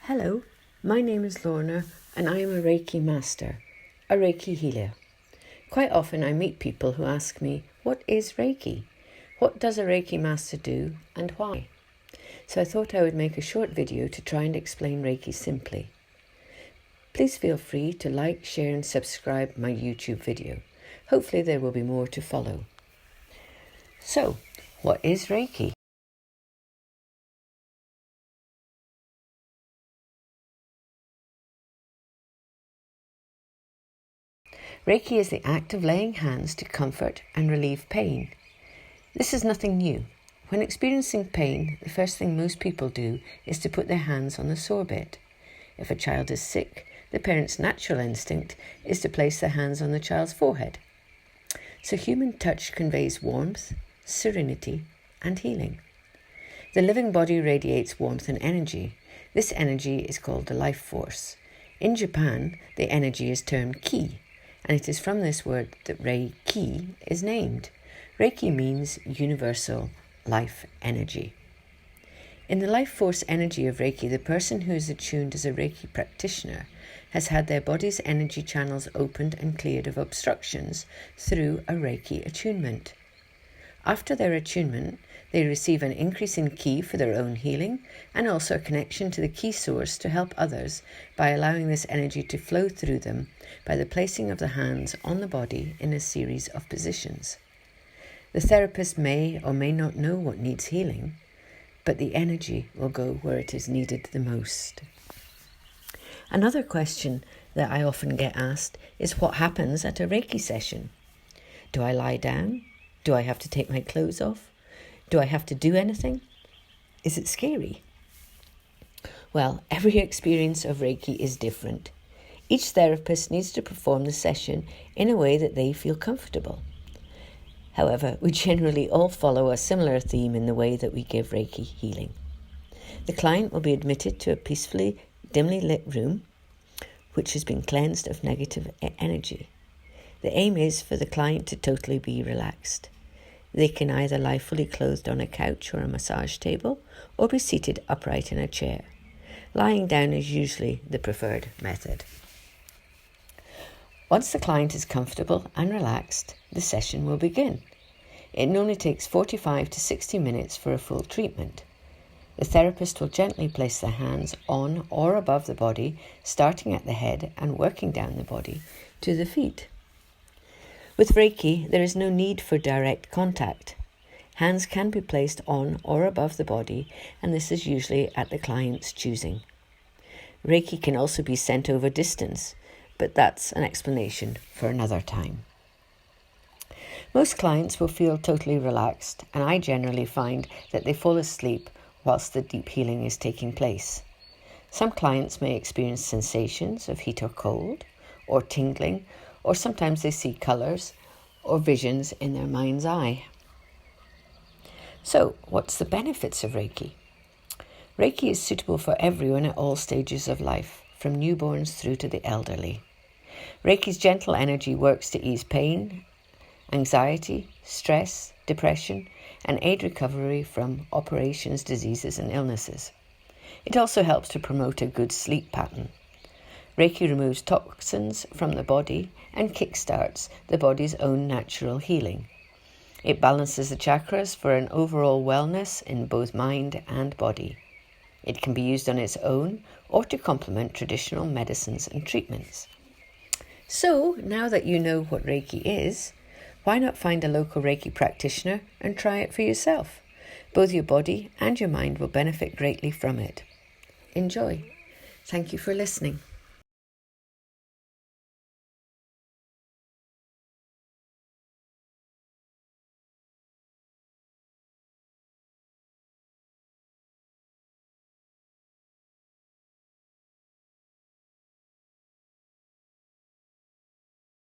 Hello, my name is Lorna and I am a Reiki master, a Reiki healer. Quite often I meet people who ask me, what is Reiki? What does a Reiki master do and why? So I thought I would make a short video to try and explain Reiki simply. Please feel free to like, share and subscribe my YouTube video. Hopefully there will be more to follow. So, what is Reiki? Reiki is the act of laying hands to comfort and relieve pain. This is nothing new. When experiencing pain, the first thing most people do is to put their hands on the sore bit. If a child is sick, the parent's natural instinct is to place their hands on the child's forehead. So human touch conveys warmth, serenity, and healing. The living body radiates warmth and energy. This energy is called the life force. In Japan, the energy is termed ki, and it is from this word that Reiki is named. Reiki means universal life energy. In the life force energy of Reiki, the person who is attuned as a Reiki practitioner has had their body's energy channels opened and cleared of obstructions through a Reiki attunement. After their attunement, they receive an increase in ki for their own healing and also a connection to the ki source to help others by allowing this energy to flow through them by the placing of the hands on the body in a series of positions. The therapist may or may not know what needs healing, but the energy will go where it is needed the most. Another question that I often get asked is what happens at a Reiki session? Do I lie down? Do I have to take my clothes off? Do I have to do anything? Is it scary? Well, every experience of Reiki is different. Each therapist needs to perform the session in a way that they feel comfortable. However, we generally all follow a similar theme in the way that we give Reiki healing. The client will be admitted to a peacefully, dimly lit room, which has been cleansed of negative energy. The aim is for the client to totally be relaxed. They can either lie fully clothed on a couch or a massage table, or be seated upright in a chair. Lying down is usually the preferred method. Once the client is comfortable and relaxed, the session will begin. It normally takes 45 to 60 minutes for a full treatment. The therapist will gently place their hands on or above the body, starting at the head and working down the body to the feet. With Reiki, there is no need for direct contact. Hands can be placed on or above the body, and this is usually at the client's choosing. Reiki can also be sent over distance, but that's an explanation for another time. Most clients will feel totally relaxed, and I generally find that they fall asleep whilst the deep healing is taking place. Some clients may experience sensations of heat or cold, or tingling, or sometimes they see colours or visions in their mind's eye. So, what's the benefits of Reiki? Reiki is suitable for everyone at all stages of life, from newborns through to the elderly. Reiki's gentle energy works to ease pain, anxiety, stress, depression, and aid recovery from operations, diseases, and illnesses. It also helps to promote a good sleep pattern. Reiki removes toxins from the body and kickstarts the body's own natural healing. It balances the chakras for an overall wellness in both mind and body. It can be used on its own or to complement traditional medicines and treatments. So, now that you know what Reiki is, why not find a local Reiki practitioner and try it for yourself? Both your body and your mind will benefit greatly from it. Enjoy. Thank you for listening.